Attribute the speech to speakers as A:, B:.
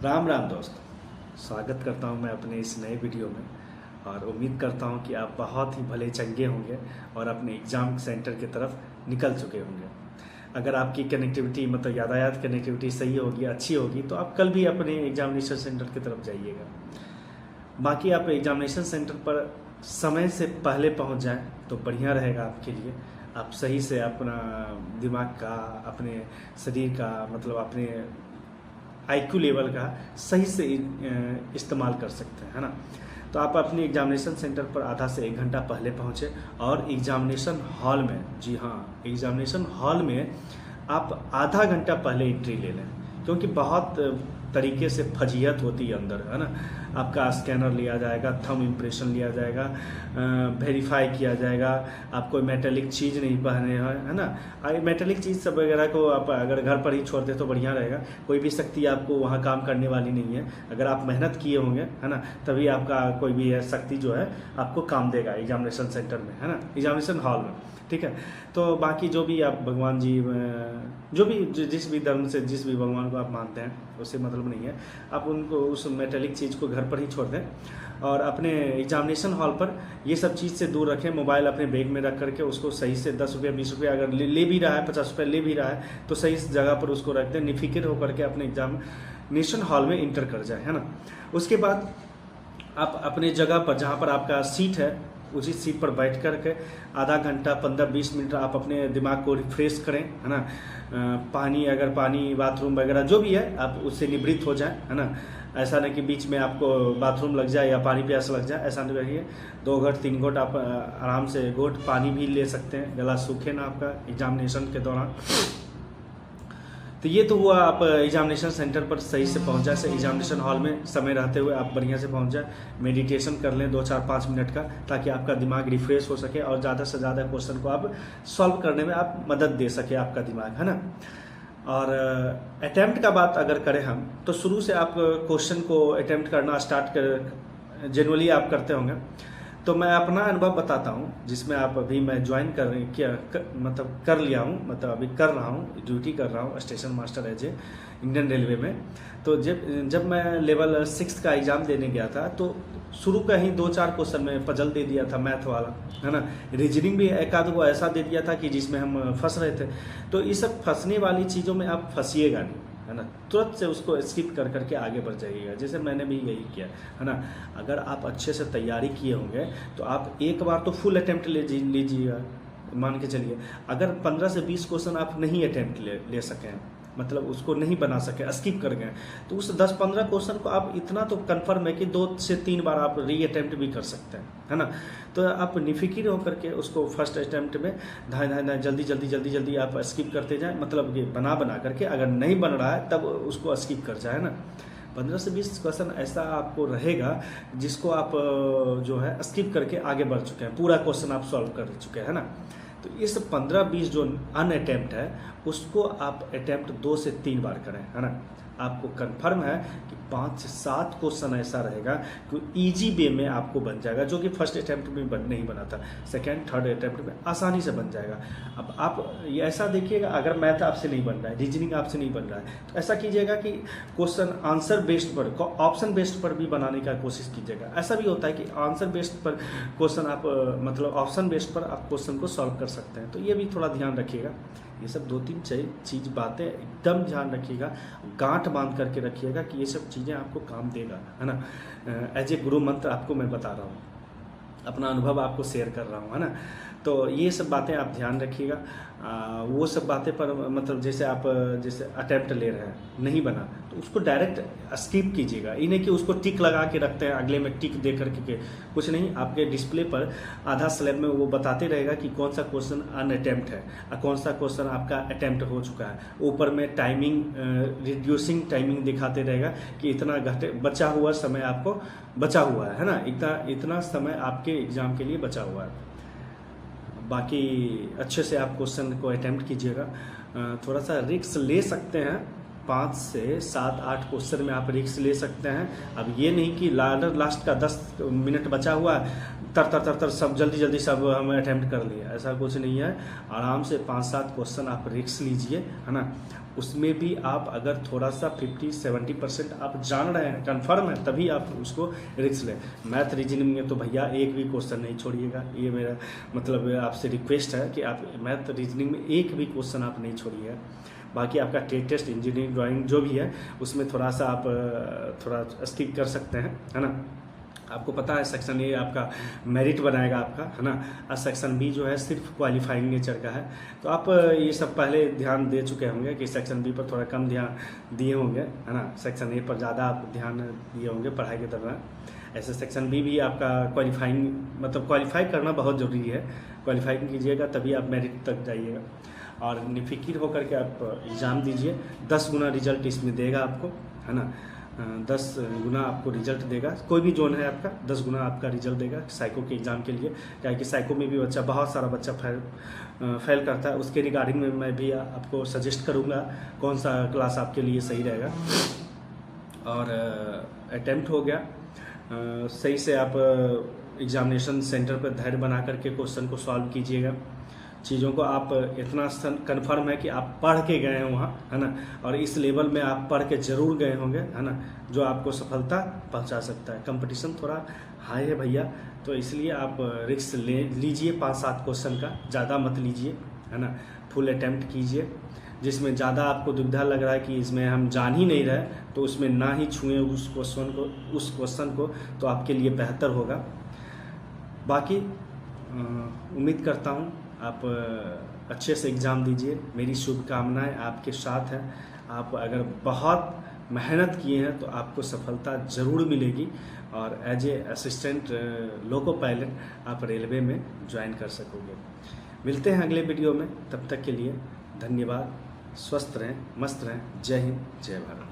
A: राम राम दोस्त, स्वागत करता हूं मैं अपने इस नए वीडियो में। और उम्मीद करता हूं कि आप बहुत ही भले चंगे होंगे और अपने एग्ज़ाम सेंटर की तरफ निकल चुके होंगे। अगर आपकी कनेक्टिविटी मतलब यातायात कनेक्टिविटी सही होगी, अच्छी होगी, तो आप कल भी अपने एग्जामिनेशन सेंटर की तरफ जाइएगा। बाकी आप एग्जामिनेशन सेंटर पर समय से पहले पहुंच जाएं तो बढ़िया रहेगा आपके लिए। आप सही से अपना दिमाग का, अपने शरीर का, मतलब अपने IQ लेवल का सही से इस्तेमाल कर सकते हैं, है ना। तो आप अपने एग्जामिनेशन सेंटर पर आधा से 1 घंटा पहले पहुँचे और एग्जामिनेशन हॉल में, जी हाँ, एग्जामिनेशन हॉल में आप आधा घंटा पहले एंट्री ले लें, क्योंकि बहुत तरीके से फजीहत होती है अंदर, है ना। आपका स्कैनर लिया जाएगा, थंब इम्प्रेशन लिया जाएगा, वेरीफाई किया जाएगा। आप कोई मेटेलिक चीज़ नहीं पहने हैं, है ना। मेटेलिक चीज़ सब वगैरह को आप अगर घर पर ही छोड़ दे तो बढ़िया रहेगा। कोई भी शक्ति आपको वहाँ काम करने वाली नहीं है। अगर आप मेहनत किए होंगे, है ना, तभी आपका कोई भी शक्ति जो है आपको काम देगा एग्जामिनेशन सेंटर में, है ना, एग्जामिनेशन हॉल में। ठीक है। तो बाकी जो भी आप भगवान जी, जो भी जिस भी धर्म से जिस भी भगवान को आप मानते हैं, उससे मतलब नहीं है। आप उनको उस मेटेलिक चीज़ को घर पर ही छोड़ दें और अपने एग्जामिनेशन हॉल पर ये सब चीज़ से दूर रखें। मोबाइल अपने बैग में रख करके उसको सही से 10 रुपये 20 रुपये अगर ले भी रहा है, 50 रुपये ले भी रहा है, तो सही जगह पर उसको रख दें। निफिक्र होकर के अपने एग्जामिनेशन हॉल में इंटर कर जाए, है ना। उसके बाद आप अपने जगह पर जहाँ पर आपका सीट है उसी सीट पर बैठ कर के आधा घंटा 15-20 मिनट आप अपने दिमाग को रिफ्रेश करें, है ना। पानी, अगर पानी, बाथरूम वगैरह जो भी है, आप उससे निवृत्त हो जाएं, है ना। ऐसा नहीं कि बीच में आपको बाथरूम लग जाए या पानी प्यास लग जाए, ऐसा नहीं रहिए। 2 घोट 3 घोट आप आराम से घोट पानी भी ले सकते हैं, गला सूखे ना आपका एग्जामिनेशन के दौरान। तो ये तो हुआ, आप एग्जामिनेशन सेंटर पर सही से पहुंच जाए, एग्जामिनेशन हॉल में समय रहते हुए आप बढ़िया से पहुंच जाए। मेडिटेशन कर लें 2-4-5 मिनट का, ताकि आपका दिमाग रिफ्रेश हो सके और ज़्यादा से ज़्यादा क्वेश्चन को आप सॉल्व करने में आप मदद दे सके आपका दिमाग, है ना। और अटैम्प्ट का बात अगर करें हम, तो शुरू से आप क्वेश्चन को अटैम्प्ट करना स्टार्ट कर जनरली आप करते होंगे। तो मैं अपना अनुभव बताता हूँ, जिसमें आप अभी मैं ज्वाइन मतलब कर लिया हूँ, मतलब अभी कर रहा हूँ, ड्यूटी कर रहा हूँ station master as a Indian railway में। तो जब मैं लेवल 6 का एग्ज़ाम देने गया था, तो शुरू का ही 2-4 क्वेश्चन में पजल दे दिया था, मैथ वाला, है ना। रीजनिंग भी एक आध को ऐसा दे दिया था कि जिसमें हम फंस रहे थे। तो ये सब फंसने वाली चीज़ों में आप फंसिएगा नहीं, है ना। तुरंत से उसको स्किप कर करके आगे बढ़ जाइएगा, जैसे मैंने भी यही किया, है ना। अगर आप अच्छे से तैयारी किए होंगे तो आप एक बार तो फुल अटेम्प्ट लीजिएगा। मान के चलिए अगर 15 से 20 क्वेश्चन आप नहीं अटेम्प्ट ले सकें, मतलब उसको नहीं बना सके, स्किप कर गए, तो उस 10-15 क्वेश्चन को आप इतना तो कंफर्म है कि 2 से 3 बार आप री अटेम्प्ट भी कर सकते हैं, है ना। तो आप निफिक्र होकर के उसको फर्स्ट अटेम्प्ट में धाए जल्दी आप स्किप करते जाएं, मतलब कि बना करके, अगर नहीं बन रहा है तब उसको स्किप कर जाए ना। 15 से 20 क्वेश्चन ऐसा आपको रहेगा जिसको आप जो है स्किप करके आगे बढ़ चुके हैं, पूरा क्वेश्चन आप सॉल्व कर चुके हैं, है ना। तो इस 15-20 जो अनअटेम्प्ट है उसको आप अटेम्प्ट 2 से 3 बार करें, है ना। आपको कंफर्म है कि 5 से 7 क्वेश्चन ऐसा रहेगा कि इजी वे में आपको बन जाएगा, जो कि फर्स्ट अटेम्प्ट में नहीं बना था, सेकंड थर्ड अटेम्प्ट में आसानी से बन जाएगा। अब आप ये ऐसा देखिएगा, अगर मैथ आपसे नहीं बन रहा है, रीजनिंग आपसे नहीं बन रहा है, तो ऐसा कीजिएगा कि क्वेश्चन आंसर बेस्ड पर, ऑप्शन बेस्ड पर भी बनाने का कोशिश कीजिएगा। ऐसा भी होता है कि आंसर बेस्ड पर क्वेश्चन आप मतलब ऑप्शन बेस्ड पर आप क्वेश्चन को सॉल्व कर सकते हैं। तो ये भी थोड़ा ध्यान रखिएगा। ये सब 2-3 चीज़ बातें एकदम ध्यान रखिएगा, गांठ बांध करके रखिएगा कि ये सब चीज़ें आपको काम देगा, है ना। एज ए गुरु मंत्र आपको मैं बता रहा हूँ, अपना अनुभव आपको शेयर कर रहा हूँ, है ना। तो ये सब बातें आप ध्यान रखिएगा। वो सब बातें पर मतलब जैसे अटेम्प्ट ले रहे हैं, नहीं बना तो उसको डायरेक्ट स्किप कीजिएगा। ये नहीं कि उसको टिक लगा के रखते हैं, अगले में टिक दे करके कुछ नहीं। आपके डिस्प्ले पर आधा स्लैब में वो बताते रहेगा कि कौन सा क्वेश्चन अनअटेम्प्ट है और कौन सा क्वेश्चन आपका अटेम्प्ट हो चुका है। ऊपर में टाइमिंग, रिड्यूसिंग टाइमिंग दिखाते रहेगा कि इतना घंटे बचा हुआ समय आपको बचा हुआ है ना, इतना समय आपके एग्जाम के लिए बचा हुआ है। बाकी अच्छे से आप क्वेश्चन को अटेम्प्ट कीजिएगा। थोड़ा सा रिस्क ले सकते हैं, 5 से 7-8 क्वेश्चन में आप रिस्क ले सकते हैं। अब ये नहीं कि लास्ट का 10 मिनट बचा हुआ है, तर सब जल्दी सब हम अटेम्प्ट कर लिए, ऐसा कुछ नहीं है। आराम से 5-7 क्वेश्चन आप रिस्क लीजिए, है ना। उसमें भी आप अगर थोड़ा सा 50-70% आप जान रहे हैं, कन्फर्म है, तभी आप उसको रिस्क लें। मैथ रीजनिंग में तो भैया एक भी क्वेश्चन नहीं छोड़िएगा, ये मेरा मतलब आपसे रिक्वेस्ट है कि आप मैथ रीजनिंग में एक भी क्वेश्चन आप नहीं छोड़िएगा। बाकी आपका टेस्ट, इंजीनियरिंग, ड्राइंग जो भी है उसमें थोड़ा सा आप थोड़ा स्किप कर सकते हैं, है ना। आपको पता है सेक्शन ए आपका मेरिट बनाएगा आपका, है ना। और सेक्शन बी जो है सिर्फ क्वालिफाइंग नेचर का है। तो आप ये सब पहले ध्यान दे चुके होंगे कि सेक्शन बी पर थोड़ा कम ध्यान दिए होंगे, है ना। सेक्शन ए पर ज़्यादा आप ध्यान दिए होंगे पढ़ाई के दौरान। ऐसे सेक्शन बी भी आपका क्वालिफाइंग मतलब क्वालिफाई करना बहुत ज़रूरी है। क्वालिफाइंग कीजिएगा तभी आप मेरिट तक जाइएगा। और निफिकिर होकर के आप एग्ज़ाम दीजिए। 10 गुना रिजल्ट इसमें देगा आपको, है ना। 10 गुना आपको रिजल्ट देगा। कोई भी जोन है आपका 10 गुना आपका रिजल्ट देगा साइको के एग्ज़ाम के लिए। क्या कि साइको में भी बच्चा, बहुत सारा बच्चा फेल करता है। उसके रिगार्डिंग में मैं भी आपको सजेस्ट करूँगा कौन सा क्लास आपके लिए सही रहेगा। और अटेम्प्ट हो गया, सही से आप एग्जामिनेशन सेंटर पर धैर्य बना करके क्वेश्चन को सॉल्व कीजिएगा। चीज़ों को आप इतना कन्फर्म है कि आप पढ़ के गए हैं वहाँ, है ना। और इस लेवल में आप पढ़ के ज़रूर गए होंगे, है ना, जो आपको सफलता पहुँचा सकता है। कंपटीशन थोड़ा हाई है भैया, तो इसलिए आप रिस्क ले लीजिए 5-7 क्वेश्चन का, ज़्यादा मत लीजिए, है ना। फुल अटैम्प्ट कीजिए। जिसमें ज़्यादा आपको दुविधा लग रहा है कि इसमें हम जान ही नहीं रहे, तो उसमें ना ही छुएं उस क्वेश्चन को, तो आपके लिए बेहतर होगा। बाकी उम्मीद करता हूँ आप अच्छे से एग्ज़ाम दीजिए। मेरी शुभकामनाएं आपके साथ हैं। आप अगर बहुत मेहनत किए हैं तो आपको सफलता ज़रूर मिलेगी और as a assistant loco pilot आप रेलवे में ज्वाइन कर सकोगे। मिलते हैं अगले वीडियो में, तब तक के लिए धन्यवाद। स्वस्थ रहें, मस्त रहें। जय हिंद, जय भारत।